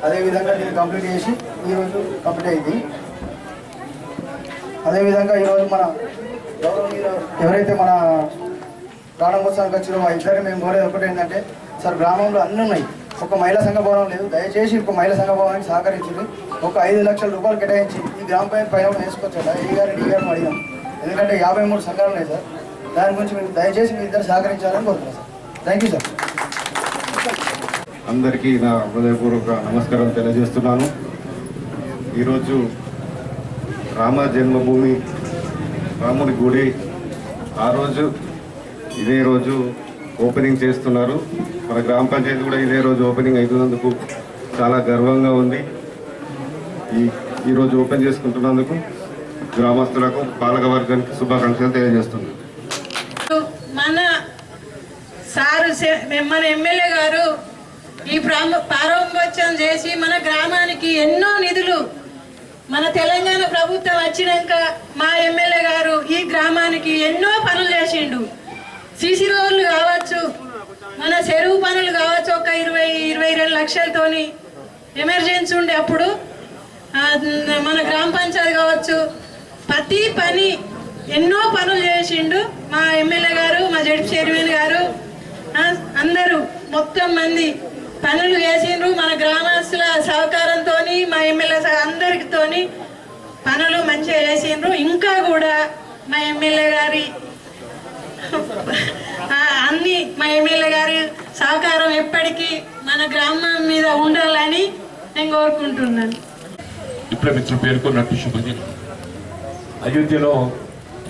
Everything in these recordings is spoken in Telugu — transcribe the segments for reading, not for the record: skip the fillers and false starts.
అదేవిధంగా నేను కంప్లీట్ చేసి ఈరోజు కంప్లీట్ అయింది. అదేవిధంగా ఈరోజు మన ఎవరైతే మన ప్రారంభోత్సవానికి వచ్చిన మా ఇద్దరిని మేము కోరేది ఒకటి ఏంటంటే, సార్ గ్రామంలో అన్నీ ఉన్నాయి, ఒక మహిళా సంఘ భవనం లేదు, దయచేసి ఒక మహిళా సంఘ భవనానికి సహకరించింది. ఒక 5 లక్షల రూపాయలు కేటాయించి ఈ గ్రామ పైన వేసుకొచ్చా ఏ గారు డి గారిని అడిగాం. ఎందుకంటే 53 సంఘాలు ఉన్నాయి సార్. దాని గురించి మీరు దయచేసి మీ ఇద్దరు సహకరించాలని కోరుతున్నాను సార్. Thank you sir. అందరికీ నా హృదయపూర్వక నమస్కారం తెలియజేస్తున్నాను. ఈరోజు రామ జన్మభూమి రాముడి గుడి ఆ రోజు ఇదే రోజు ఓపెనింగ్ చేస్తున్నారు. మన గ్రామ పంచాయతీ కూడా ఇదే రోజు ఓపెనింగ్ అవుతున్నందుకు చాలా గర్వంగా ఉంది. ఈరోజు ఓపెన్ చేసుకుంటున్నందుకు గ్రామస్తులకు పాలకవర్గానికి శుభాకాంక్షలు తెలియజేస్తున్నాను. మన సారు మన ఎమ్మెల్యే గారు ఈ ప్రారంభోత్సవం చేసి మన గ్రామానికి ఎన్నో నిధులు, మన తెలంగాణ ప్రభుత్వం వచ్చినాక మా ఎమ్మెల్యే గారు ఈ గ్రామానికి ఎన్నో పనులు చేసిండు. సీసీ రోడ్లు కావచ్చు, మన చెరువు పనులు కావచ్చు, ఒక 22 లక్షలతోని ఎమర్జెన్సీ ఉండే అప్పుడు మన గ్రామ పంచాయతీ కావచ్చు, ప్రతి పని ఎన్నో పనులు చేసిండు మా ఎమ్మెల్యే గారు, మా జడ్పీ చైర్మన్ గారు, అందరూ మొత్తం మంది పనులు చేసిండ్రు. మన గ్రామస్తుల సహకారంతో మా ఎమ్మెల్యే అందరితో పనులు మంచిగా చేసిండ్రు. ఇంకా కూడా మా ఎమ్మెల్యే గారి మా ఎమ్మెల్యే గారి సహకారం ఎప్పటికీ మన గ్రామం మీద ఉండాలని నేను కోరుకుంటున్నాను. ఇప్పుడే మిత్రులు పేర్కొన్నట్టు శుభదినం అయోధ్యలో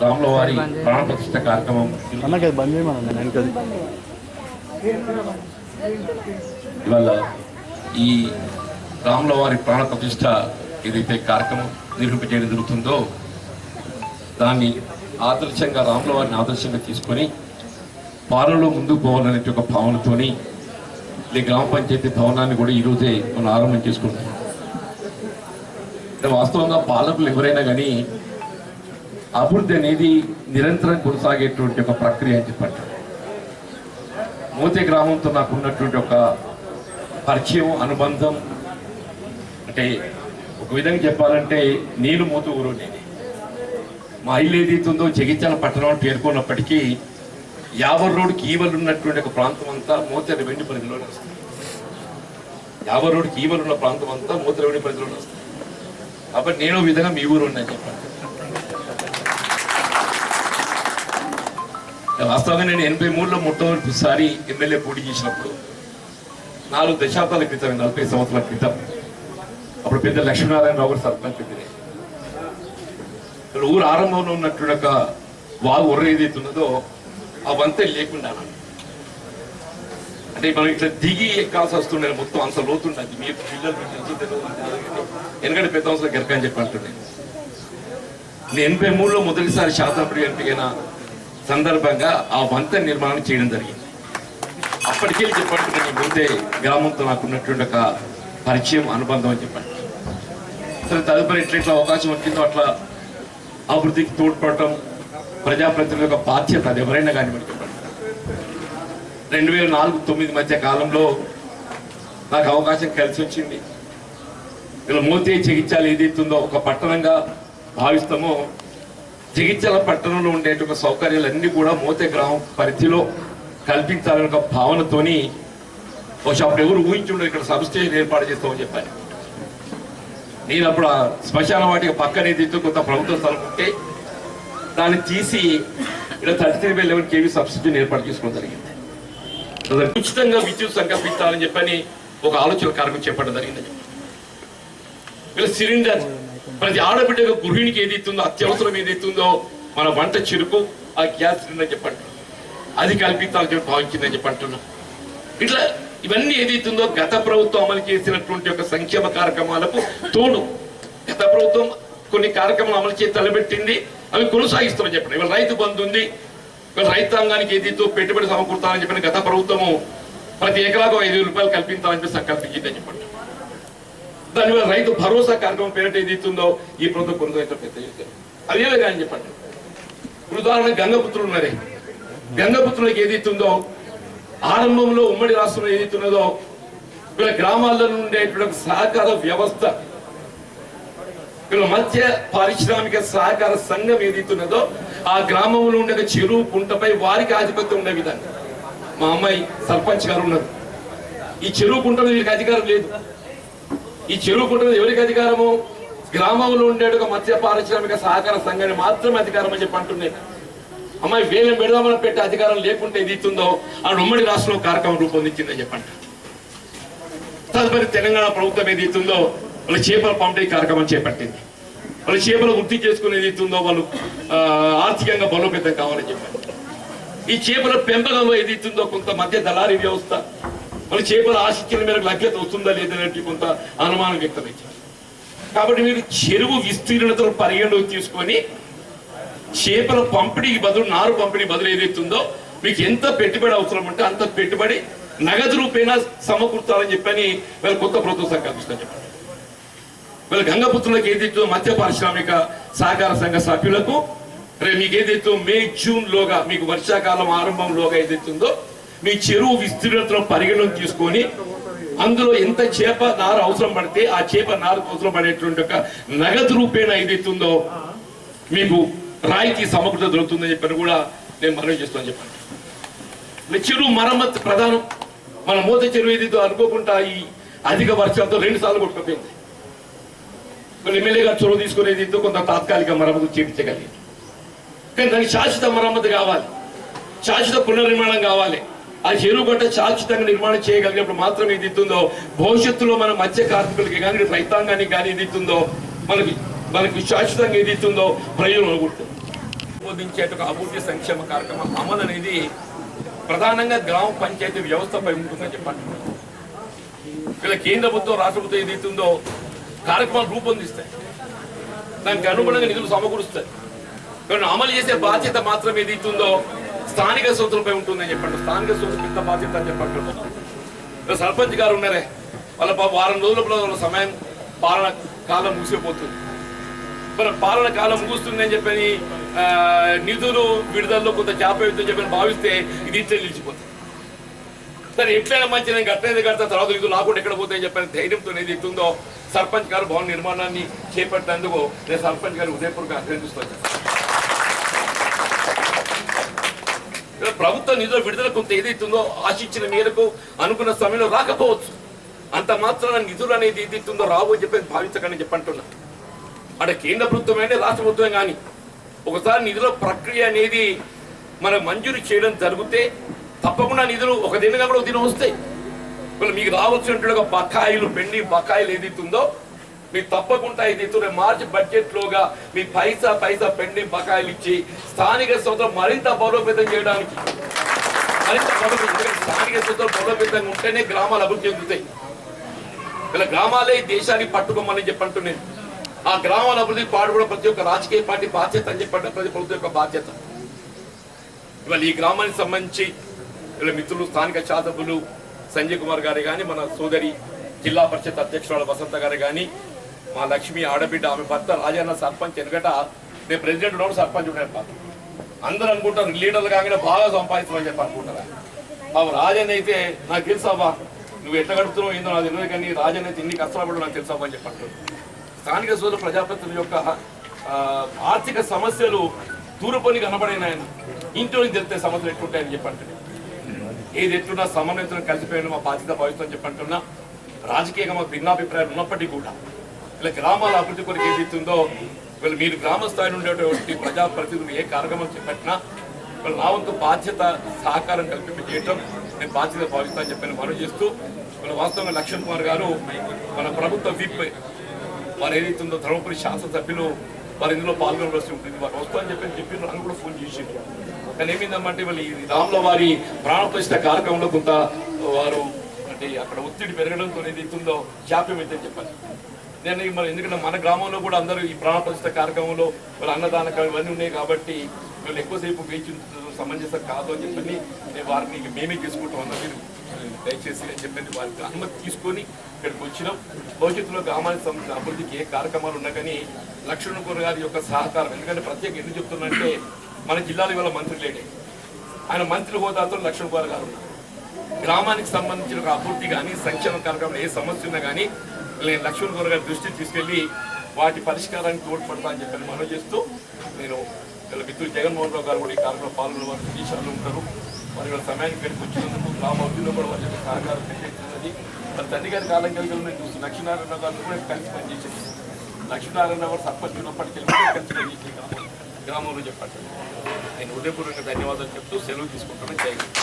రాముల వారి ప్రాణ ప్రతిష్ఠ కార్యక్రమం ఇవాళ ఈ రాముల వారి ప్రాణ ప్రతిష్ఠ ఏదైతే కార్యక్రమం నిర్వహించడం జరుగుతుందో దాన్ని ఆదర్శంగా రాముల వారిని ఆదర్శంగా తీసుకొని పాలనలో ముందుకు పోవాలనే ఒక భావనతోని ఈ గ్రామ పంచాయతీ భవనాన్ని కూడా ఈరోజే మనం ఆరంభం చేసుకుంటున్నాం. వాస్తవంగా పాలకులు ఎవరైనా కానీ అభివృద్ధి అనేది నిరంతరం కొనసాగేటువంటి ఒక ప్రక్రియ అని చెప్పండి. మోతే గ్రామంతో నాకు ఉన్నటువంటి ఒక పరిచయం, అనుబంధం, అంటే ఒక విధంగా చెప్పాలంటే నేను మోత ఊరు, నేను మా ఇల్లు ఏదైతుందో జగిత్యాల పట్టణం పేర్కొన్నప్పటికీ యావర్ రోడ్డుకి ఈవలు ఉన్నటువంటి ఒక ప్రాంతం అంతా మోతే రెవెన్యూ పరిధిలోనే వస్తుంది. యావర్ రోడ్డుకి ఈవలు ఉన్న ప్రాంతం అంతా మోతే రెవెన్యూ పరిధిలోనే వస్తుంది. కాబట్టి నేను విధంగా మీ ఊరు ఉన్నాను చెప్పండి. వాస్తవంగా నేను 83లో మొట్టమొదటిసారి ఎమ్మెల్యే పోటీ చేసినప్పుడు 4 దశాబ్దాల క్రితం, 40 సంవత్సరాల క్రితం, అప్పుడు పెద్ద లక్ష్మీనారాయణరావు గారు సర్పంచ్ పెద్దనే. ఊరు ఆరంభంలో ఉన్నటువంటి ఒక వాగు ఒర్ర ఏదైతే ఉన్నదో ఆ వంతే లేకుండా, అంటే మనం ఇట్లా దిగి ఎక్కాల్సి వస్తుండే, మొత్తం అంత లోతుండదు. మీ పిల్లలు ఎందుకంటే పెద్ద అవసరం గెరక అని చెప్పి అంటున్నాను. నేను 83లో మొదటిసారి శాసనసభ్యుడు ఎంపికైన సందర్భంగా ఆ వంత నిర్మాణం చేయడం జరిగింది. అప్పటికే చెప్పండి నేను ముందే గ్రామంతో నాకు ఉన్నటువంటి ఒక పరిచయం, అనుబంధం అని చెప్పండి. సరే తదుపరి ఎట్లా అవకాశం వచ్చిందో అట్లా అభివృద్ధికి తోడ్పడటం, ప్రజాప్రతినిధుల యొక్క బాధ్యత, అది ఎవరైనా కానివ్వండి చెప్పండి. 2004-2009 మధ్య కాలంలో నాకు అవకాశం కలిసి వచ్చింది. ఇలా మోతే జగిత్యాల ఏదైతుందో ఒక పట్టణంగా భావిస్తామో, జగిత్యాల పట్టణంలో ఉండేటువంటి సౌకర్యాలన్నీ కూడా మోతే గ్రామం పరిధిలో కల్పించాలనే ఒక భావనతోని బహుశా అప్పుడు ఎవరు ఊహించుండరు ఇక్కడ సబ్స్టేషన్ ఏర్పాటు చేస్తామని చెప్పాను. నేను అప్పుడు ఆ శ్మశాన వాటికి పక్కన ఏదైతే కొంత ప్రభుత్వ స్థలం ఉంటే దాన్ని తీసి ఇలా 33/11 kV సబ్సిడీని ఏర్పాటు చేసుకోవడం జరిగింది. ఉచితంగా విద్యుత్ సంకల్పించాలని చెప్పని ఒక ఆలోచన కార్యక్రమం చేపట్టడం జరిగిందని. ఇలా సిలిండర్ ప్రతి ఆడబిడ్డగా గృహిణికి ఏదైతుందో అత్యవసరం ఏదైతుందో మన వంట చెరుకు ఆ గ్యాస్ సిలిండర్ చెప్పండి అది కల్పించాలని చెప్పి భావించిందని చెప్పంటున్నాం. ఇట్లా ఇవన్నీ ఏదైతుందో గత ప్రభుత్వం అమలు చేసినటువంటి ఒక సంక్షేమ కార్యక్రమాలకు తోడు గత ప్రభుత్వం కొన్ని కార్యక్రమాలు అమలు చేసి తలబెట్టింది, అవి కొనసాగిస్తామని చెప్పండి. ఇవాళ రైతు బంధు ఉంది, ఇవాళ రైతాంగానికి ఏదైతే పెట్టుబడి సమకూర్చాలని చెప్పిన గత ప్రభుత్వము ప్రతి ఎకరాకు 5,000 రూపాయలు కల్పించాలని చెప్పి సంకల్పించిందని చెప్పండి. దానివల్ల రైతు భరోసా కార్యక్రమం పేరిట ఏదైతుందో ఈ ప్రభుత్వం కొనసాగించడం పెద్ద చేశారు. అదే కానీ చెప్పండి. ఉదాహరణ గంగపుత్రులు ఉన్నారే, గంగపుత్రులకు ఏదైతుందో ఆరంభంలో ఉమ్మడి రాష్ట్రంలో ఏదైతున్నదో వీళ్ళ గ్రామాల్లో ఉండేటువంటి సహకార వ్యవస్థ, వీళ్ళ మధ్య పారిశ్రామిక సహకార సంఘం ఏదైతున్నదో ఆ గ్రామంలో ఉండే చెరువు కుంటపై వారికి ఆధిపత్యం ఉండే విధంగా మా అమ్మాయి సర్పంచ్ గారు ఉన్నారు. ఈ చెరువు కుంట మీద వీరికి అధికారం లేదు. ఈ చెరువు కుంట మీద ఎవరికి అధికారము? గ్రామంలో ఉండే ఒక మధ్య పారిశ్రామిక సహకార సంఘాన్ని మాత్రమే అధికారం అని చెప్పి అంటున్నాయి. అమ్మాయి వేలం పెడదామని పెట్టే అధికారం లేకుంటే ఏదైతుందో ఆ ఉమ్మడి రాష్ట్రంలో కార్యక్రమం రూపొందించిందని చెప్పంట. తదుపరి తెలంగాణ ప్రభుత్వం ఏదైతుందో వాళ్ళ చేపల పంపిణీ కార్యక్రమం చేపట్టింది. వాళ్ళ చేపలు వృద్ధి చేసుకుని ఏదైతుందో వాళ్ళు ఆర్థికంగా బలోపేతం కావాలని చెప్పారు. ఈ చేపల పెంపకంలో ఏదైతుందో కొంత మధ్య దళారీ వ్యవస్థ, వాళ్ళ చేపల ఆశించిన మేరకు లభ్యత వస్తుందా లేదనేది కొంత అనుమానం వ్యక్తమైంది. కాబట్టి మీరు చెరువు విస్తీర్ణతను పరిగణలోకి తీసుకొని చేపల పంపిణీకి బదులు, నారు పంపిణీ బదులు ఏదైతుందో మీకు ఎంత పెట్టుబడి అవసరం ఉంటే అంత పెట్టుబడి నగదు రూపేణా సమకూర్చాలని చెప్పని వీళ్ళ కొత్త ప్రభుత్వం సంకల్పిస్తాను చెప్పండి. వీళ్ళ గంగపుత్రులకు ఏదైతుందో మధ్య పారిశ్రామిక సహకార సంఘ సభ్యులకు రేపు మీకు ఏదైతే మే జూన్ లోగా మీకు వర్షాకాలం ఆరంభంలోగా ఏదైతుందో మీ చెరువు విస్తీర్ణతను పరిగణలోకి తీసుకొని అందులో ఎంత చేప నారు అవసరం పడితే ఆ చేప నారు అవసరం పడేటువంటి ఒక నగదు రూపేణా ఏదైతుందో మీకు రాయితీ సమకూర్త దొరుకుతుందని చెప్పని కూడా నేను మనవి చేస్తాను చెప్పండి. చెరువు మరమ్మతు ప్రధానం. మన మూత చెరువు ఏదైతే అనుకోకుండా ఈ అధిక వర్షాలతో 2 సార్లు కొట్టుకుపోయింది. కొన్ని ఎమ్మెల్యే గారు చొరవ తీసుకునేది కొంత తాత్కాలిక మరమ్మతు చేయించగలిగింది. కానీ దానికి శాశ్వత మరమ్మతు కావాలి, శాశ్వత పునర్నిర్మాణం కావాలి. ఆ చెరువు గట్ట శాశ్వతంగా నిర్మాణం చేయగలిగినప్పుడు మాత్రం ఏది ఇస్తుందో భవిష్యత్తులో మన మత్స్య కార్మికులకి కానీ రైతాంగానికి కానీ ఏది ఇస్తుందో మనకి శాశ్వతంగా ఏది ఇస్తుందో ప్రయోజనం ఉంటుంది. బోధించేట అభివృద్ధి సంక్షేమ కార్యక్రమం అమలు అనేది ప్రధానంగా గ్రామ పంచాయతీ వ్యవస్థపై ఉంటుందని చెప్పండి. ఇలా కేంద్ర ప్రభుత్వం రాష్ట్ర ప్రభుత్వం ఏది ఇస్తుందో కార్యక్రమాలు రూపొందిస్తాయి, దానికి అనుగుణంగా నిధులు సమకూరుస్తాయి. కానీ అమలు చేసే బాధ్యత మాత్రం ఏది ఇస్తుందో స్థానిక సంస్థలపై ఉంటుందని చెప్పండి. స్థానిక సంస్థ బాధ్యత అని చెప్పండి. సర్పంచ్ గారు ఉన్నారే, వాళ్ళ వారం రోజుల వాళ్ళ సమయం పాలన కాలం ముగిసిపోతుంది. మరి పాలన కాలం ముగుస్తుందని చెప్పని నిధులు విడుదలలో కొంత జాప్యం చెప్పని భావిస్తే ఇది ఇట్లా నిలిచిపోతుంది. సరే ఎట్లయినా మంచి నేను గట్టనేది కడతా, తర్వాత నిధులు రాకుండా ఎక్కడ పోతాయని చెప్పని ధైర్యంతో ఏది ఇస్తుందో సర్పంచ్ గారు భవన నిర్మాణాన్ని చేపట్టినందుకు నేను సర్పంచ్ గారు ఉదయపూర్వకంగా అభినందిస్తాను. ప్రభుత్వ నిధుల విడుదల కొంత ఏదైతుందో ఆశించిన మేరకు అనుకున్న సమయంలో రాకపోవచ్చు. అంత మాత్రాన నిధులు అనేది ఏదైతుందో రావు అని చెప్పి భావించకని చెప్పంటున్నా. అంటే కేంద్ర ప్రభుత్వం అంటే రాష్ట్ర ప్రభుత్వం కానీ ఒకసారి నిధుల ప్రక్రియ అనేది మనకు మంజూరు చేయడం జరిగితే తప్పకుండా నిధులు ఒక దినగా కూడా ఒక దినం వస్తాయి. మీకు రావాల్సినటువంటి బకాయిలు పెండింగ్ బకాయిలు ఏదైతుందో మీకు తప్పకుండా ఏదైతే మార్చి బడ్జెట్ లోగా మీ పైసా పెండింగ్ బకాయిలు ఇచ్చి స్థానిక సంస్థలు మరింత బలోపేతం చేయడానికి స్థానిక సంస్థలు బలోపేతంగా ఉంటేనే గ్రామాలు అభివృద్ధి చెందుతాయి. ఇలా గ్రామాలే దేశానికి పట్టుకోమని చెప్పంటున్నాను. ఆ గ్రామాల అభివృద్ధి పాటుపడే ప్రతి ఒక్క రాజకీయ పార్టీ బాధ్యత అని చెప్పండి, ప్రతి ప్రభుత్వం యొక్క బాధ్యత. ఇవాళ ఈ గ్రామానికి సంబంధించి ఇలా మిత్రులు స్థానిక శాసకులు సంజయ్ కుమార్ గారు కానీ, మన సోదరి జిల్లా పరిషత్ అధ్యక్షురాలు వసంత గారు కానీ, మా లక్ష్మి ఆడబిడ్డ ఆమె భర్త రాజన్న సర్పంచ్. ఎందుకంటే నేను ప్రెసిడెంట్ ఉన్నాడు, సర్పంచ్ ఉన్నాడు. అందరూ అనుకుంటారు లీడర్లు కాగానే బాగా సంపాదిస్తామని చెప్పి అనుకుంటారా. రాజన్ అయితే నాకు తెలుసావా నువ్వు ఎట్లా గడుపుతున్నావు ఏందో నాకు తెలియదు, కానీ రాజన్ అయితే ఇన్ని కష్టపడడం నాకు తెలుసావా అని చెప్పంటారు. స్థానిక సోదరు ప్రజాప్రతినిధుల యొక్క ఆర్థిక సమస్యలు దూరపని కనబడినాయని ఇంట్లో నుంచి తెలిస్తే సమస్యలు ఎట్లుంటాయని చెప్పంటారు. ఏది ఎట్లున్నా సమన్వయంతో కలిసిపోయిన మా బాధ్యత భావిస్తామని చెప్పంటున్నా. రాజకీయంగా మాకు భిన్నాభిప్రాయాలు ఉన్నప్పటికీ కూడా ఇలా గ్రామాల అభివృద్ధి కొరకు ఏది ఇస్తుందో వీళ్ళు మీరు గ్రామ స్థాయి ఉండేటువంటి ప్రజాప్రతినిధులు ఏ కార్యక్రమం చేపట్టినా వాళ్ళు నా వంతు బాధ్యత సహకారం కల్పించి చేయటం నేను బాధ్యత భావిస్తానని చెప్పి మనవి చేస్తూ వీళ్ళు వాస్తవంగా లక్ష్మణ్ కుమార్ గారు మన ప్రభుత్వ విప్ వారు ఏదైతుందో ధర్మపురి శాసనసభ్యులు వారు ఇందులో పాల్గొనవలసి ఉంటుంది, వారు వస్తామని చెప్పి నన్ను కూడా ఫోన్ చేసి. కానీ ఏమైందమ్మంటే వాళ్ళు ఈ రాముల వారి ప్రాణప్రతిష్ఠ కార్యక్రమంలో కొంత వారు అంటే అక్కడ ఒత్తిడి పెరగడంతో ఏదైతుందో జాప్యం అయితే చెప్పాలి. నేను మరి ఎందుకంటే మన గ్రామంలో కూడా అందరూ ఈ ప్రాణప్రతిష్ఠ కార్యక్రమంలో వాళ్ళ అన్నదాన ఇవన్నీ ఉన్నాయి కాబట్టి వీళ్ళు ఎక్కువసేపు వేచి సమంజసం కాదు అని చెప్పని నేను వారిని మేమే తీసుకుంటాం అన్న మీరు దయచేసి అని చెప్పండి వారికి అనుమతి తీసుకొని ఇక్కడికి వచ్చినాం. భవిష్యత్తులో గ్రామానికి సంబంధించిన అభివృద్ధికి ఏ కార్యక్రమాలు ఉన్నా కానీ లక్ష్మణ్ కుమార్ గారి యొక్క సహకారం, ఎందుకంటే ప్రత్యేక ఎందుకు చెప్తున్నానంటే మన జిల్లాలో ఇవాళ మంత్రి లేడే, ఆయన మంత్రి హోదాతో లక్ష్మణ్ కుమార్ గారు ఉన్నారు. గ్రామానికి సంబంధించిన ఒక అభివృద్ధి కానీ సంక్షేమ కార్యక్రమంలో ఏ సమస్య ఉన్నా కానీ నేను లక్ష్మణ్ కుమార్ గారి దృష్టికి తీసుకెళ్లి వాటి పరిష్కారానికి తోడ్పడతా అని చెప్పి మనం చేస్తూ నేను వీళ్ళ మిత్రులు జగన్మోహన్ రావు గారు కూడా ఈ కార్యక్రమం పాల్గొన్న వారు విదేశాల్లో ఉంటారు. వారి వాళ్ళ సమయానికి పెరిగి వచ్చినందుకు గ్రామ అభివృద్ధిలో కూడా వారి యొక్క సహకారం పెంచేస్తున్నది. వాళ్ళ తండ్రి గారి కాలం కలిగి నేను చూసి లక్ష్మీనారాయణ గారు కూడా కలిసి పనిచేసేది. లక్ష్మీనారాయణ గారు సర్పంచ్ ఉన్నప్పటికీ కలిసి పనిచేసే గ్రామంలో చెప్పండి. నేను హృదయపూర్వకంగా ధన్యవాదాలు చెప్తూ సెలవు తీసుకుంటాను. జై హింద్.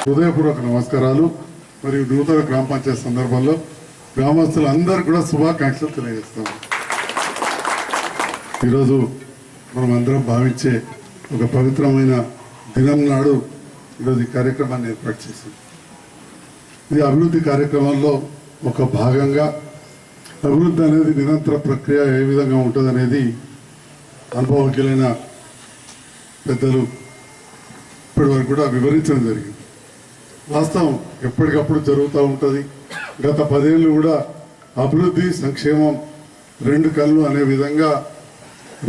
హృదయపూర్వక నమస్కారాలు. మరియు నూతన గ్రామ పంచాయతీ సందర్భంలో గ్రామస్తులందరూ కూడా శుభాకాంక్షలు తెలియజేస్తాము. ఈరోజు మనం అందరం భావించే ఒక పవిత్రమైన దినం నాడు ఈరోజు ఈ కార్యక్రమాన్ని ఏర్పాటు చేసింది. ఇది అభివృద్ధి కార్యక్రమంలో ఒక భాగంగా అభివృద్ధి అనేది నిరంతర ప్రక్రియ ఏ విధంగా ఉంటుందనేది అనుభవజ్ఞులైన పెద్దలు ఇప్పటి వరకు కూడా వివరించడం జరిగింది. వాస్తవం ఎప్పటికప్పుడు జరుగుతూ ఉంటుంది. గత 10 ఏళ్ళు కూడా అభివృద్ధి సంక్షేమం రెండు కళ్ళు అనే విధంగా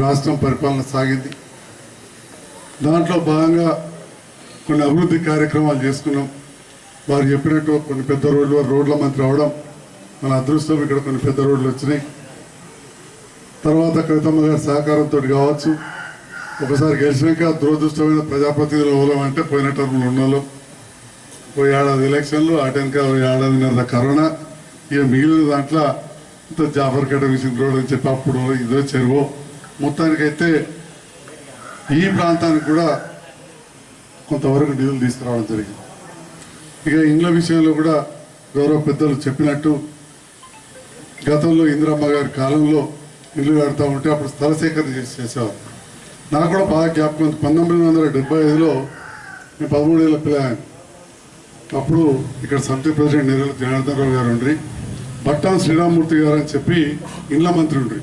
రాష్ట్రం పరిపాలన సాగింది. దాంట్లో భాగంగా కొన్ని అభివృద్ధి కార్యక్రమాలు చేసుకున్నాం. వారు చెప్పినట్టు కొన్ని పెద్ద రోడ్ల మంత్రి అవడం మన అదృష్టం. ఇక్కడ కొన్ని పెద్ద రోడ్లు వచ్చినాయి. తర్వాత కవితమ్మ గారి సహకారంతో కావచ్చు, ఒకసారి గెలిచినాక దురదృష్టమైన ప్రజాప్రతినిధులు ఎవరమంటే పోయిన టర్ములు ఉన్నోళ్ళు, ఓ ఏడాది ఎలక్షన్లు, అటెనక ఏడాదిన్నర కరోనా, ఇక మిగిలిన దాంట్లో ఇంత జాఫర్పేట విషయం రోడ్ అని చెప్పి అప్పుడు ఇదో చెరువు. మొత్తానికైతే ఈ ప్రాంతానికి కూడా కొంతవరకు నిధులు తీసుకురావడం జరిగింది. ఇక ఇండ్ల విషయంలో కూడా గౌరవ పెద్దలు చెప్పినట్టు గతంలో ఇందిరమ్మ గారి కాలంలో ఇల్లు కడతా ఉంటే అప్పుడు స్థల సేకరణ చేసేవారు. నాకు కూడా బాగా జ్ఞాపకం. 1975లో నేను 13 ఏళ్ళ పిల్లలు. అప్పుడు ఇక్కడ సమితి ప్రెసిడెంట్ నెరవేరు జనార్దన్ రావు గారు ఉండ్రి, బట్టాన్ శ్రీరామమూర్తి గారు అని చెప్పి ఇండ్ల మంత్రి ఉండ్రి,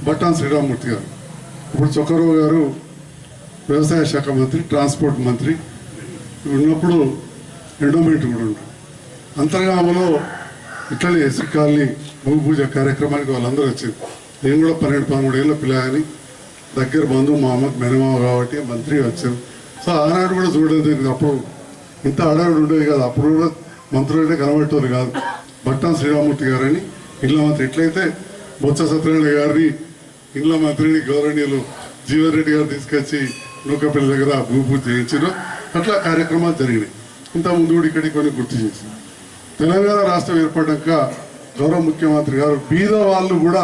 బట్టాన్ శ్రీరామమూర్తి గారు. ఇప్పుడు చొక్కరావు గారు వ్యవసాయ శాఖ మంత్రి, ట్రాన్స్పోర్ట్ మంత్రి ఉన్నప్పుడు ఎండోమెంట్ కూడా ఉండ్రి. అంతర్గామలో ఇట్లనే ఎస్సీ కాలనీ భూమి పూజ కార్యక్రమానికి వాళ్ళందరూ వచ్చింది. నేను కూడా 12-13 ఏళ్ళ పిల్లగాని, దగ్గర బంధువు మా అమ్మకి మెనమావ కాబట్టి మంత్రి వచ్చారు. సో ఆనాడు కూడా చూడలేదు. అప్పుడు ఇంత అడవుడు ఉండేది కాదు. అప్పుడు కూడా మంత్రులు అంటే కనబట్టేవారు కాదు. బట్టాన్ శ్రీరామమూర్తి గారని ఇళ్ళ మంత్రి. ఎట్లయితే బొత్స సత్యనారాయణ గారిని ఇళ్ళ మంత్రిని గౌరవనీయులు జీవన్ రెడ్డి గారు తీసుకొచ్చి నూకపల్లి దగ్గర భూమి పూజ చేయించారు. అట్లా కార్యక్రమాలు జరిగినాయి. ఇంతకుముందు కూడా ఇక్కడికి కొన్ని గుర్తు చేసింది. తెలంగాణ రాష్ట్రం ఏర్పడ్డాక గౌరవ ముఖ్యమంత్రి గారు బీద వాళ్ళు కూడా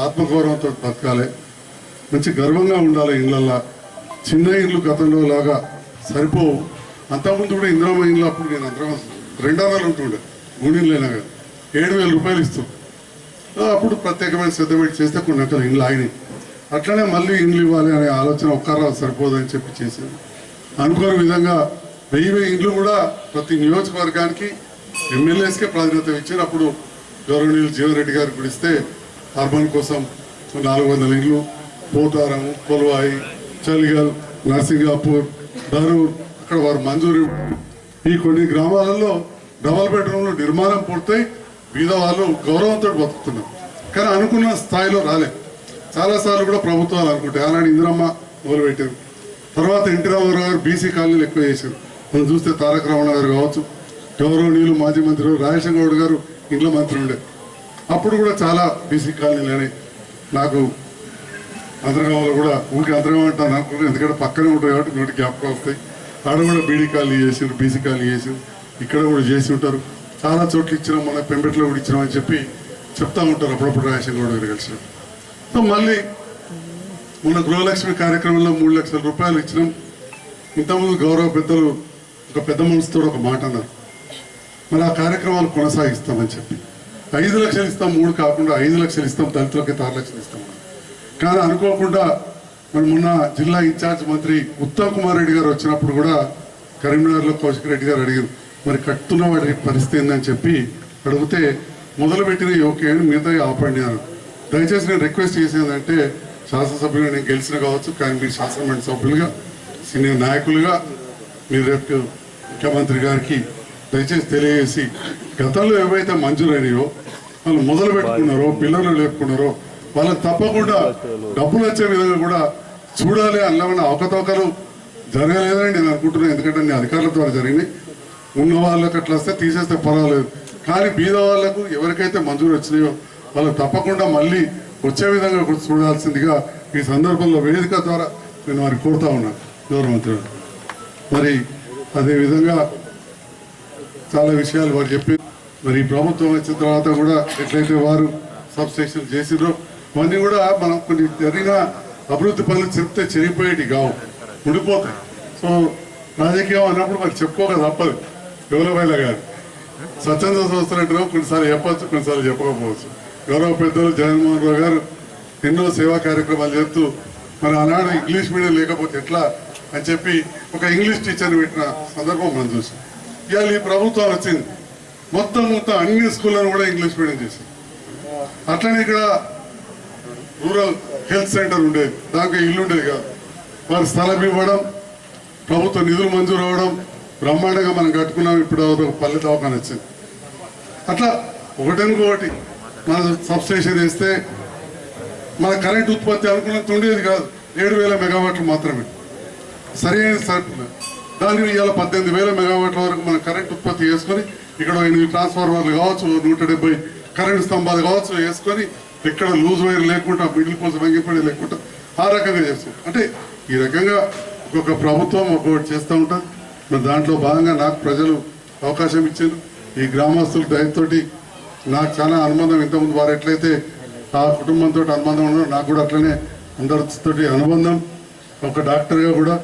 ఆత్మగౌరవంతో బతకాలి, మంచి గర్వంగా ఉండాలి. ఇళ్ళల్లో చిన్న ఇళ్ళు గతంలో లాగా సరిపోవు. అంతకుముందు కూడా ఇందిరామ ఇళ్ళు అప్పుడు నేను అందరం 2 ఉంటుండే గుండీలైనా కానీ 7,000 రూపాయలు ఇస్తాం. అప్పుడు ప్రత్యేకమైన శ్రద్ధ పెట్టి చేస్తే కొన్ని అక్కడ ఇండ్లు ఆగినాయి. అట్లనే మళ్ళీ ఇండ్లు ఇవ్వాలి అనే ఆలోచన ఒక్కరా సరిపోదని చెప్పి చేసింది. అనుకోని విధంగా 1000 ఇండ్లు కూడా ప్రతి నియోజకవర్గానికి ఎమ్మెల్యేస్కే ప్రాధాన్యత ఇచ్చారు. అప్పుడు గౌరవనీయులు జీవన్ రెడ్డి గారికి కూడా ఇస్తే అర్బన్ కోసం 400 ఇండ్లు, పోతారము, కొల్వాయి, చలిగల్, నర్సింగాపూర్, ధరూర్ అక్కడ వారు మంజూరు. ఈ కొన్ని గ్రామాలలో డబల్ బెడ్రూమ్లు నిర్మాణం పూర్తయి బీద వాళ్ళు గౌరవంతో బతుకుతున్నారు. కానీ అనుకున్న స్థాయిలో రాలేదు. చాలాసార్లు కూడా ప్రభుత్వాలు అనుకుంటాయి. ఆనాడు ఇందిరమ్మ మొదలుపెట్టారు, తర్వాత ఎన్టీ రామారావు గారు బీసీ కాలనీలు ఎక్కువ చేశారు. మనం చూస్తే తారక రామారావు గారు కావచ్చు, గౌరవనీయులు మాజీ మంత్రి రాజశేఖర గౌడ్ గారు ఇంట్లో మంత్రి ఉండే, అప్పుడు కూడా చాలా బీసీ కాలనీలు అని నాకు అంతర్గామంలో కూడా ఊరికి అంతర్గం అంటాను అనుకుంటున్నాను, ఎందుకంటే పక్కనే ఉంటాయి కాబట్టి నోటి జ్ఞాపకం వస్తాయి. ఆడ కూడా బీడీ కాలనీ చేసారు, బీసీ కాలనీ చేసారు, ఇక్కడ కూడా చేసి ఉంటారు. చాలా చోట్ల ఇచ్చినాం, మన పెంపెట్లో కూడా ఇచ్చినాం అని చెప్పి చెప్తా ఉంటారు అప్పుడప్పుడు రాజశేఖర గౌడ్ గారు కలిసి. సో మళ్ళీ మొన్న గృహలక్ష్మి కార్యక్రమంలో 3 లక్షల రూపాయలు ఇచ్చినాం. ఇంతకుముందు గౌరవ పెద్దలు ఒక పెద్ద మనసుతో ఒక మాట అన్నారు, మరి ఆ కార్యక్రమాలు కొనసాగిస్తామని చెప్పి 5 లక్షలు ఇస్తాం, 3 కాకుండా 5 లక్షలు ఇస్తాం, దళితులకి 6 లక్షలు ఇస్తాం. కానీ అనుకోకుండా మరి మొన్న జిల్లా ఇన్ఛార్జ్ మంత్రి ఉత్తమ్ కుమార్ రెడ్డి గారు వచ్చినప్పుడు కూడా కరీంనగర్లో కౌశిక్ రెడ్డి గారు అడిగారు, మరి కట్టున్న వాడి పరిస్థితి ఏందని చెప్పి అడిగితే మొదలుపెట్టిన ఓకే అని మిగతా ఆపండి అన్నారు. దయచేసి నేను రిక్వెస్ట్ చేసేదంటే, శాసనసభ్యులుగా నేను గెలిచిన కావచ్చు, కానీ మీరు శాసనమండలి సభ్యులుగా సీనియర్ నాయకులుగా మీరు రేపు ముఖ్యమంత్రి గారికి దయచేసి తెలియజేసి గతంలో ఏవైతే మంజూరైనాయో వాళ్ళు మొదలు పెట్టుకున్నారో, పిల్లలు లేపుకున్నారో వాళ్ళకి తప్పకుండా డబ్బులు వచ్చే విధంగా కూడా చూడాలి. అందులో అవకతవకలు జరగలేదని నేను అనుకుంటున్నాను, ఎందుకంటే నేను అధికారుల ద్వారా జరిగినాయి. ఉన్న వాళ్ళకి అట్లా వస్తే తీసేస్తే పర్వాలేదు, కానీ బీద వాళ్లకు ఎవరికైతే మంజూరు వచ్చినాయో వాళ్ళకి తప్పకుండా మళ్ళీ వచ్చే విధంగా కూడా చూడాల్సిందిగా ఈ సందర్భంలో వేదిక ద్వారా నేను వారికి కోరుతా ఉన్నాను గౌరవమంత్రి. మరి అదేవిధంగా చాలా విషయాలు వారు చెప్పి, మరి ప్రభుత్వం వచ్చిన తర్వాత కూడా ఎట్లయితే వారు సబ్ స్టేషన్ చేసిరో అవన్నీ కూడా మనం కొన్ని జరిగిన అభివృద్ధి పనులు చెప్తే చెరిగిపోయేటి కావు, ఉండిపోతాయి. సో రాజకీయం అన్నప్పుడు మరి చెప్పుకోక తప్పదు. ఎవరైనా గారు స్వచ్ఛంద సంస్థలు అంటే కొన్నిసార్లు చెప్పచ్చు, కొన్నిసార్లు చెప్పకపోవచ్చు. గౌరవ పెద్దలు జగన్మోహన్ రావు గారు ఎన్నో సేవా కార్యక్రమాలు చేస్తూ మరి ఆనాడు ఇంగ్లీష్ మీడియం లేకపోతే ఎట్లా అని చెప్పి ఒక ఇంగ్లీష్ టీచర్ని పెట్టిన సందర్భం మనం చూసాం. ఇవాళ ఈ ప్రభుత్వం వచ్చింది, మొత్తం అన్ని స్కూళ్ళను కూడా ఇంగ్లీష్ మీడియం చేసింది. అట్లనే ఇక్కడ రూరల్ హెల్త్ సెంటర్ ఉండేది, దానికి ఇల్లు ఉండేది కాదు. వారి స్థలం ఇవ్వడం, ప్రభుత్వ నిధులు మంజూరు అవ్వడం, బ్రహ్మాండంగా మనం కట్టుకున్నాం. ఇప్పుడు ఒక పల్లె దవాఖాన వచ్చింది. అట్లా ఒకటి మన సబ్ స్టేషన్ వేస్తే మన కరెంట్ ఉత్పత్తి అనుకున్నంత ఉండేది కాదు, 7,000 మెగావాట్లు మాత్రమే సరైన సరుకులు. దాన్ని ఇవాళ 18,000 మెగావాట్ల వరకు మన కరెంట్ ఉత్పత్తి చేసుకొని ఇక్కడ 8 ట్రాన్స్ఫార్మర్లు కావచ్చు, 170 కరెంట్ స్తంభాలు కావచ్చు వేసుకొని ఎక్కడ లూజ్ వైర్ లేకుండా, మిడిల్ కోసం వంగిపడి లేకుండా ఆ రకంగా చేస్తాం. అంటే ఈ రకంగా ఒక్కొక్క ప్రభుత్వం ఒక్కొక్కటి చేస్తూ ఉంటుంది. మరి దాంట్లో భాగంగా నాకు ప్రజలు అవకాశం ఇచ్చారు. ఈ గ్రామస్తుల దయతోటి నాకు చాలా అనుబంధం. ఇంతకుముందు వారు ఎట్లయితే ఆ కుటుంబంతో అనుబంధం ఉన్నారో నాకు కూడా అట్లనే అందరితోటి అనుబంధం. ఒక డాక్టర్గా కూడా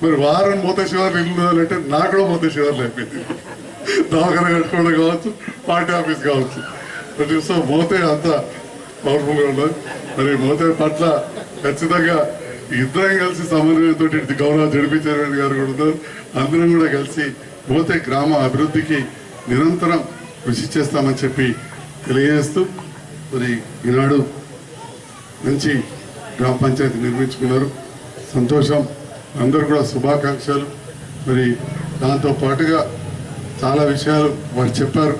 మరి వారం మోత శివార్లు ఇల్లు అంటే నాకు కూడా మోత శివార్లు అయిపోయింది. దవాఖాన కట్టుకోవడం కావచ్చు, పార్టీ ఆఫీస్ కావచ్చు. సో మోతే అంత పవర్ఫుల్గా ఉన్నది. మరి మోతే పట్ల ఖచ్చితంగా ఇద్దరం కలిసి సమన్వయంతో గౌరవ జడిపి చైర్మన్ గారు కూడా ఉన్నారు. అందరం కూడా కలిసి మోతే గ్రామ అభివృద్ధికి నిరంతరం కృషి చేస్తామని చెప్పి తెలియజేస్తూ, మరి ఈనాడు మంచి గ్రామ పంచాయతీ నిర్మించుకున్నారు, సంతోషం. అందరూ కూడా శుభాకాంక్షలు. మరి దాంతో పాటుగా చాలా విషయాలు వారు చెప్పారు.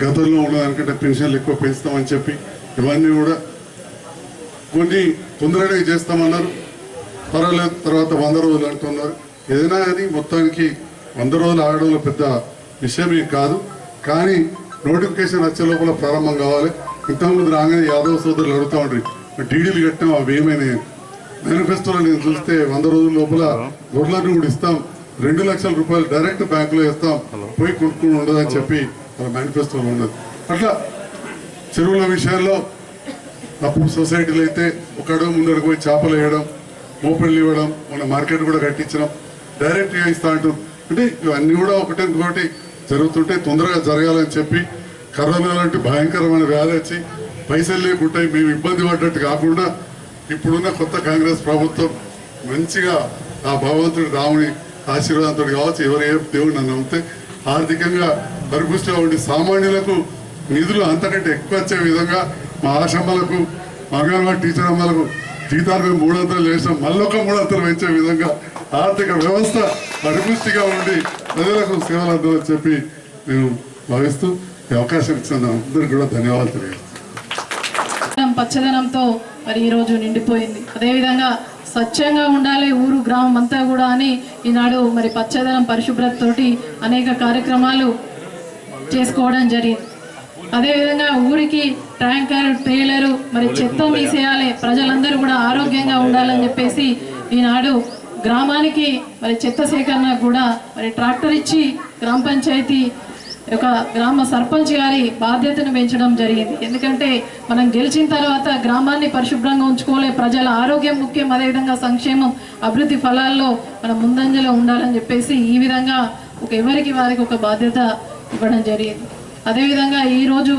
గతంలో ఉన్నదానికంటే పెన్షన్లు ఎక్కువ పెంచుతామని చెప్పి ఇవన్నీ కూడా కొన్ని తొందరగా చేస్తామన్నారు. పర్వాలేదు, తర్వాత 100 రోజులు అంటున్నారు. ఏదైనా కానీ మొత్తానికి 100 రోజులు ఆగడంలో పెద్ద విషయమే కాదు. కానీ నోటిఫికేషన్ వచ్చే లోపల ప్రారంభం కావాలి. ఇంతకుముందు రాగానే యాదవ్ సోదరులు అడుగుతూ ఉంటారు, డీడీలు కట్టాం, అవి ఏమైనా మేనిఫెస్టోలో నేను చూస్తే 100 రోజుల లోపల గొర్రెలను కూడా ఇస్తాం, 2 లక్షల రూపాయలు డైరెక్ట్ బ్యాంకులో ఇస్తాం, పోయి కొనుక్కుని ఉండదని చెప్పి మన మేనిఫెస్టోలో ఉన్నది. అట్లా చెరువుల విషయాల్లో అప్పుడు సొసైటీలు అయితే ఒక అడుగు ముందరకు పోయి చేపలు వేయడం, మోపెళ్ళు ఇవ్వడం, మన మార్కెట్ కూడా కట్టించడం, డైరెక్ట్గా ఇస్తా అంటాం. అంటే ఇవన్నీ కూడా ఒకటి జరుగుతుంటే తొందరగా జరగాలని చెప్పి కరోనా లాంటి భయంకరమైన వ్యాధి వచ్చి పైసలు లేకుంటే మేము ఇబ్బంది పడ్డట్టు కాకుండా ఇప్పుడున్న కొత్త కాంగ్రెస్ ప్రభుత్వం మంచిగా ఆ భగవంతుడి రాముని ఆశీర్వాదంతో కావచ్చు, ఎవరు దేవుడిని నమ్మితే ఆర్థికంగా పరిపుష్టిగా ఉండి సామాన్యులకు నిధులు అంతకంటే ఎక్కువ వచ్చే విధంగా మా ఆశ్రమాలకు, మా అంగన్వాడీ టీచర్ అమ్మలకు జీతాలు మేము 300 చేసాం, మళ్ళొక 300 పెంచే విధంగా ఆర్థిక వ్యవస్థ పరిపుష్టిగా ఉండి ప్రజలకు సేవలు అందాలని చెప్పి నేను భావిస్తూ ఈ అవకాశం ఇచ్చిన అందరికీ కూడా ధన్యవాదాలు తెలియజేస్తాను. పచ్చదనంతో మరి ఈరోజు నిండిపోయింది. అదేవిధంగా స్వచ్ఛంగా ఉండాలి ఊరు గ్రామం అంతా కూడా అని ఈనాడు మరి పచ్చదనం పరిశుభ్రతతోటి అనేక కార్యక్రమాలు చేసుకోవడం జరిగింది. అదేవిధంగా ఊరికి ట్యాంకర్ ట్రైలరు మరి చెత్త తీసేయాలి, ప్రజలందరూ కూడా ఆరోగ్యంగా ఉండాలని చెప్పేసి ఈనాడు గ్రామానికి మరి చెత్త సేకరణ కూడా మరి ట్రాక్టర్ ఇచ్చి గ్రామ పంచాయతీ ఒక గ్రామ సర్పంచ్ గారి బాధ్యతను పెంచడం జరిగింది. ఎందుకంటే మనం గెలిచిన తర్వాత గ్రామాన్ని పరిశుభ్రంగా ఉంచుకోలే, ప్రజల ఆరోగ్యం ముఖ్యం, అదేవిధంగా సంక్షేమం అభివృద్ధి ఫలాల్లో మనం ముందంజలో ఉండాలని చెప్పేసి ఈ విధంగా ఎవరికి వారికి ఒక బాధ్యత ఇవ్వడం జరిగింది. అదేవిధంగా ఈరోజు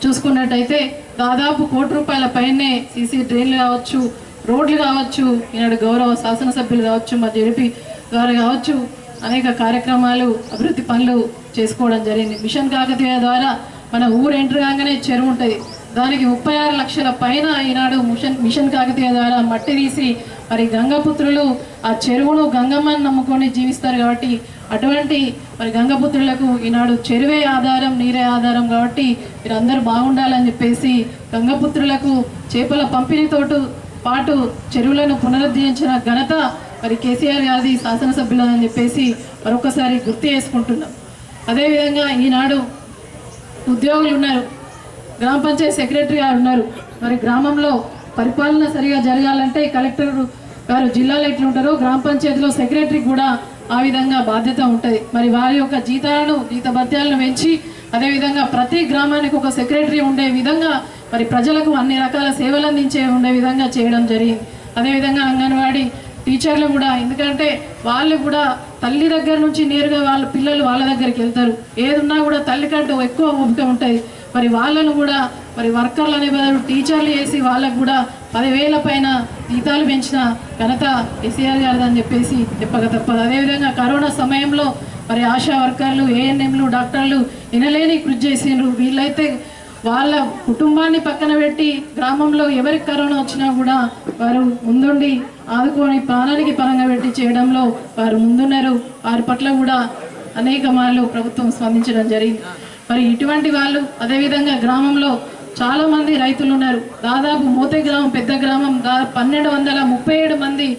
చూసుకున్నట్టయితే దాదాపు ₹1 పైనే సీసీ డ్రైన్లు కావచ్చు, రోడ్లు కావచ్చు, ఈనాడు గౌరవ శాసనసభ్యులు కావచ్చు, మా జెడ్పీ ద్వారా కావచ్చు అనేక కార్యక్రమాలు అభివృద్ధి పనులు చేసుకోవడం జరిగింది. మిషన్ కాకతీయ ద్వారా మన ఊరు ఎంటర్ కాగానే చెరువు ఉంటుంది, దానికి 36 లక్షల పైన ఈనాడు మిషన్ కాకతీయ ద్వారా మట్టి తీసి మరి గంగపుత్రులు ఆ చెరువును గంగమ్మని నమ్ముకొని జీవిస్తారు కాబట్టి అటువంటి మరి గంగపుత్రులకు ఈనాడు చెరువే ఆధారం, నీరే ఆధారం కాబట్టి మీరందరూ బాగుండాలని చెప్పేసి గంగపుత్రులకు చేపల పంపిణీతోటి పాటు చెరువులను పునరుద్ధరించిన ఘనత మరి కేసీఆర్ గారి శాసనసభ్యులని చెప్పేసి మరొకసారి గుర్తు చేసుకుంటున్నాం. అదేవిధంగా ఈనాడు ఉద్యోగులు ఉన్నారు, గ్రామ పంచాయతీ సెక్రటరీ గారు ఉన్నారు. మరి గ్రామంలో పరిపాలన సరిగా జరగాలంటే కలెక్టర్ గారు జిల్లాలో ఎట్లా ఉంటారో గ్రామ పంచాయతీలో సెక్రటరీకి కూడా ఆ విధంగా బాధ్యత ఉంటుంది. మరి వారి యొక్క జీతభత్యాలను పెంచి అదేవిధంగా ప్రతి గ్రామానికి ఒక సెక్రటరీ ఉండే విధంగా మరి ప్రజలకు అన్ని రకాల సేవలు ఉండే విధంగా చేయడం జరిగింది. అదేవిధంగా అంగన్వాడీ టీచర్లు కూడా, ఎందుకంటే వాళ్ళు కూడా తల్లి దగ్గర నుంచి నేరుగా వాళ్ళ పిల్లలు వాళ్ళ దగ్గరికి వెళ్తారు, ఏదున్నా కూడా తల్లి కంటే ఎక్కువ ఓపిక ఉంటుంది. మరి వాళ్ళను కూడా మరి వర్కర్లు అనే బదులు టీచర్లు చేసి వాళ్ళకు కూడా 10,000 పైన జీతాలు పెంచిన ఘనత కేసీఆర్ గారిది అని చెప్పేసి చెప్పక తప్పదు. అదేవిధంగా కరోనా సమయంలో మరి ఆశా వర్కర్లు, ఏఎన్ఎంలు, డాక్టర్లు వినలేని కృషి చేసిండ్రు. వీళ్ళైతే వాళ్ళ కుటుంబాన్ని పక్కన పెట్టి గ్రామంలో ఎవరికి కరోనా వచ్చినా కూడా వారు ముందుండి ఆదుకొని ప్రాణానికి పరంగా పెట్టి చేయడంలో వారు ముందున్నారు. వారి పట్ల కూడా అనేక మార్లు ప్రభుత్వం స్పందించడం జరిగింది. మరి ఇటువంటి వాళ్ళు అదేవిధంగా గ్రామంలో చాలామంది రైతులు ఉన్నారు. దాదాపు మోతే గ్రామం పెద్ద గ్రామం 1237 మంది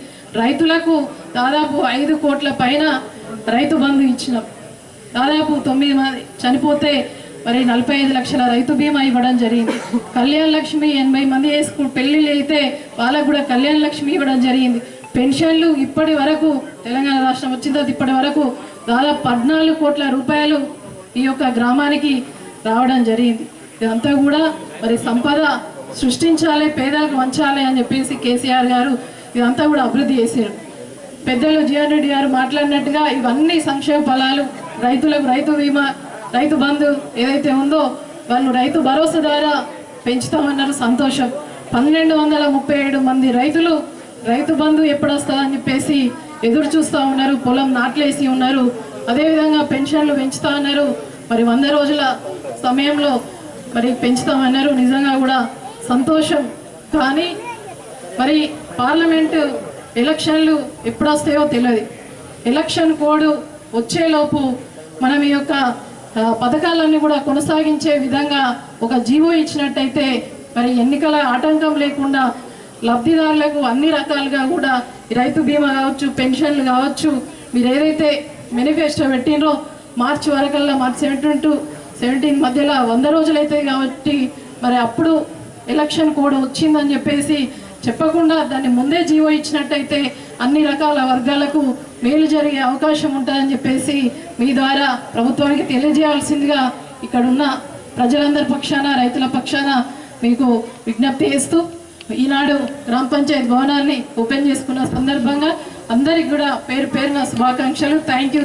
రైతులకు దాదాపు 5 కోట్ల పైన రైతు బంధు ఇచ్చినాం. దాదాపు 9 మంది చనిపోతే మరి 45 లక్షల రైతు బీమా ఇవ్వడం జరిగింది. కళ్యాణ లక్ష్మి 80 మంది పెళ్లిళ్ళు అయితే వాళ్ళకు కూడా కళ్యాణ లక్ష్మి ఇవ్వడం జరిగింది. పెన్షన్లు ఇప్పటి వరకు తెలంగాణ రాష్ట్రం వచ్చిన తర్వాత ఇప్పటి వరకు దాదాపు 14 కోట్ల రూపాయలు ఈ యొక్క గ్రామానికి రావడం జరిగింది. ఇదంతా కూడా మరి సంపద సృష్టించాలి, పేదలకు వంచాలి అని చెప్పేసి కేసీఆర్ గారు ఇదంతా కూడా అభివృద్ధి చేశారు. పెద్దలు జీవన్ రెడ్డి గారు మాట్లాడినట్టుగా ఇవన్నీ సంక్షేమ ఫలాలు రైతులకు రైతు బీమా, రైతు బంధు ఏదైతే ఉందో వాళ్ళు రైతు భరోసా ద్వారా పెంచుతామన్నారు. సంతోషం. 1237 మంది రైతులు రైతు బంధు ఎప్పుడు వస్తుందని చెప్పేసి ఎదురు చూస్తూ ఉన్నారు, పొలం నాట్లేసి ఉన్నారు. అదేవిధంగా పెన్షన్లు పెంచుతా ఉన్నారు. మరి 100 రోజుల సమయంలో మరి పెంచుతామన్నారు. నిజంగా కూడా సంతోషం. కానీ మరి పార్లమెంటు ఎలక్షన్లు ఎప్పుడు వస్తాయో తెలియదు. ఎలక్షన్ కోడ్ వచ్చేలోపు మనం ఈ యొక్క పథకాలన్నీ కూడా కొనసాగించే విధంగా ఒక జీవో ఇచ్చినట్టయితే మరి ఎన్నికల ఆటంకం లేకుండా లబ్ధిదారులకు అన్ని రకాలుగా కూడా రైతు బీమా కావచ్చు, పెన్షన్లు కావచ్చు, మీరు ఏదైతే మేనిఫెస్టో పెట్టినరో మార్చి వరకల్లా, మార్చి 17 to 17 మధ్యలో 100 రోజులు అవుతాయి కాబట్టి మరి అప్పుడు ఎలక్షన్ కోడ్ వచ్చిందని చెప్పేసి చెప్పకుండా దాన్ని ముందే జీవో ఇచ్చినట్టయితే అన్ని రకాల వర్గాలకు మేలు జరిగే అవకాశం ఉంటుందని చెప్పేసి మీ ద్వారా ప్రభుత్వానికి తెలియజేయాల్సిందిగా ఇక్కడున్న ప్రజలందరి పక్షాన, రైతుల పక్షాన మీకు విజ్ఞప్తి చేస్తూ ఈనాడు గ్రామ పంచాయతీ భవనాన్ని ఓపెన్ చేసుకున్న సందర్భంగా అందరికి కూడా పేరు పేరున శుభాకాంక్షలు. Thank you.